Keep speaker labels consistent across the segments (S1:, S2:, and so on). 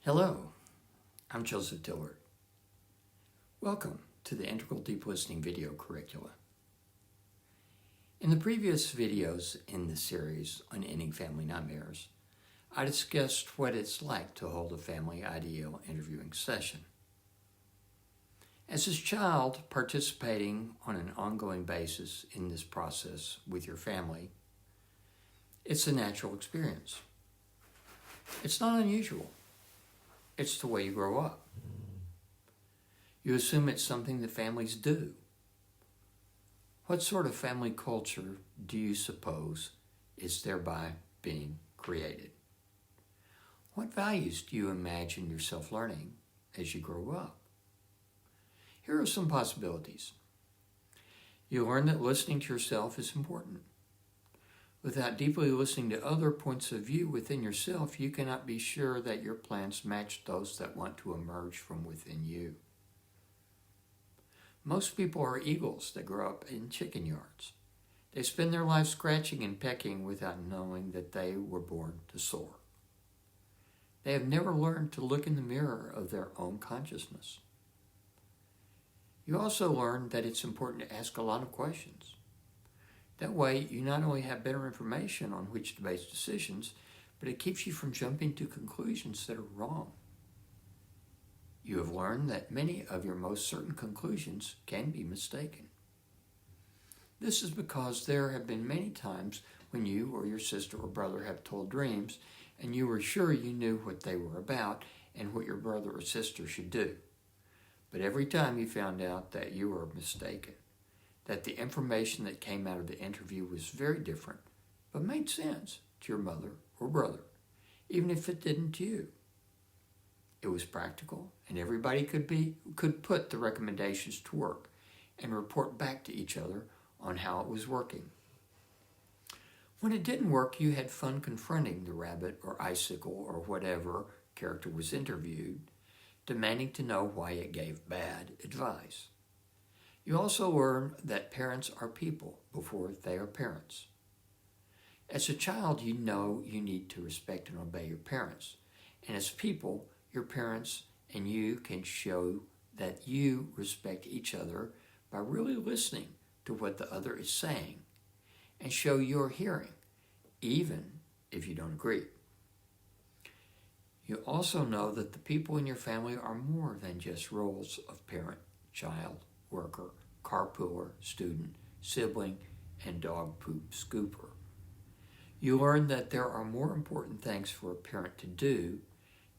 S1: Hello, I'm Joseph Dillard. Welcome to the Integral Deep Listening Video Curricula. In the previous videos in this series on ending family nightmares, I discussed what it's like to hold a family IDL interviewing session. As a child participating on an ongoing basis in this process with your family, it's a natural experience. It's not unusual. It's the way you grow up. You assume it's something that families do. What sort of family culture do you suppose is thereby being created? What values do you imagine yourself learning as you grow up? Here are some possibilities. You learn that listening to yourself is important. Without deeply listening to other points of view within yourself, you cannot be sure that your plans match those that want to emerge from within you. Most people are eagles that grow up in chicken yards. They spend their life scratching and pecking without knowing that they were born to soar. They have never learned to look in the mirror of their own consciousness. You also learn that it's important to ask a lot of questions. That way, you not only have better information on which to base decisions, but it keeps you from jumping to conclusions that are wrong. You have learned that many of your most certain conclusions can be mistaken. This is because there have been many times when you or your sister or brother have told dreams, and you were sure you knew what they were about and what your brother or sister should do. But every time you found out that you were mistaken, that the information that came out of the interview was very different, but made sense to your mother or brother, even if it didn't to you. It was practical, and everybody could put the recommendations to work and report back to each other on how it was working. When it didn't work, you had fun confronting the rabbit or icicle or whatever character was interviewed, demanding to know why it gave bad advice. You also learn that parents are people before they are parents. As a child, you know you need to respect and obey your parents. And as people, your parents and you can show that you respect each other by really listening to what the other is saying and show your hearing, even if you don't agree. You also know that the people in your family are more than just roles of parent, child, worker, carpooler, student, sibling, and dog poop scooper. You learn that there are more important things for a parent to do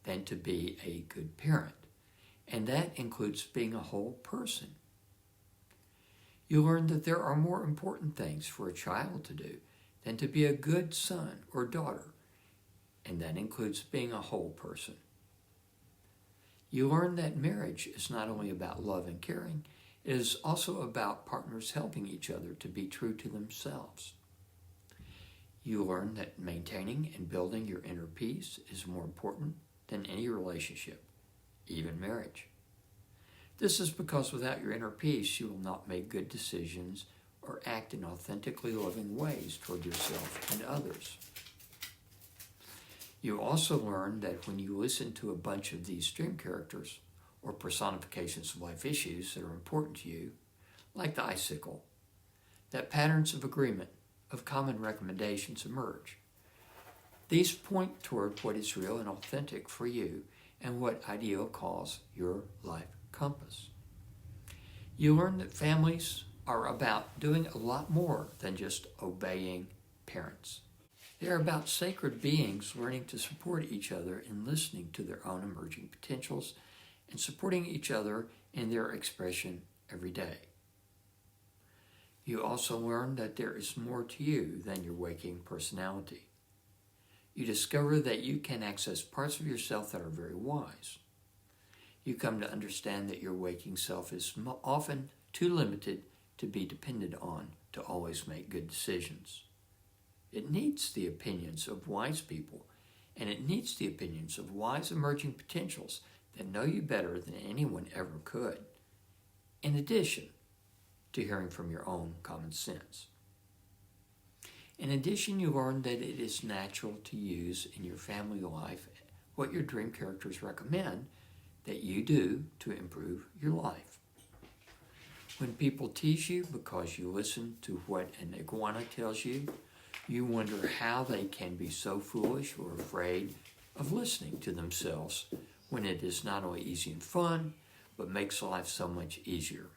S1: than to be a good parent, and that includes being a whole person. You learn that there are more important things for a child to do than to be a good son or daughter, and that includes being a whole person. You learn that marriage is not only about love and caring, it is also about partners helping each other to be true to themselves. You learn that maintaining and building your inner peace is more important than any relationship, even marriage. This is because without your inner peace, you will not make good decisions or act in authentically loving ways toward yourself and others. You also learn that when you listen to a bunch of these dream characters, or personifications of life issues that are important to you, like the icicle, that patterns of agreement, of common recommendations emerge. These point toward what is real and authentic for you and what IDL calls your life compass. You learn that families are about doing a lot more than just obeying parents. They are about sacred beings learning to support each other in listening to their own emerging potentials and supporting each other in their expression every day. You also learn that there is more to you than your waking personality. You discover that you can access parts of yourself that are very wise. You come to understand that your waking self is often too limited to be depended on to always make good decisions. It needs the opinions of wise people, and it needs the opinions of wise emerging potentials that know you better than anyone ever could, in addition to hearing from your own common sense. In addition, you learn that it is natural to use in your family life what your dream characters recommend that you do to improve your life. When people tease you because you listen to what an iguana tells you, you wonder how they can be so foolish or afraid of listening to themselves when it is not only easy and fun, but makes life so much easier.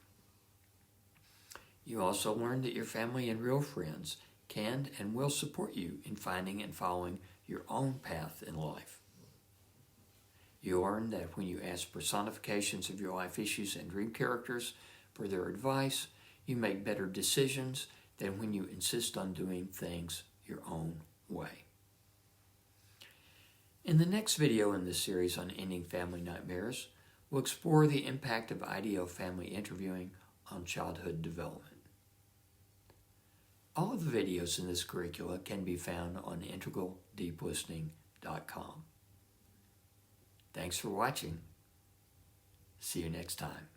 S1: You also learn that your family and real friends can and will support you in finding and following your own path in life. You learn that when you ask personifications of your life issues and dream characters for their advice, you make better decisions than when you insist on doing things your own way. In the next video in this series on ending family nightmares, we'll explore the impact of IDL family interviewing on childhood development. All of the videos in this curricula can be found on integraldeeplistening.com. Thanks for watching. See you next time.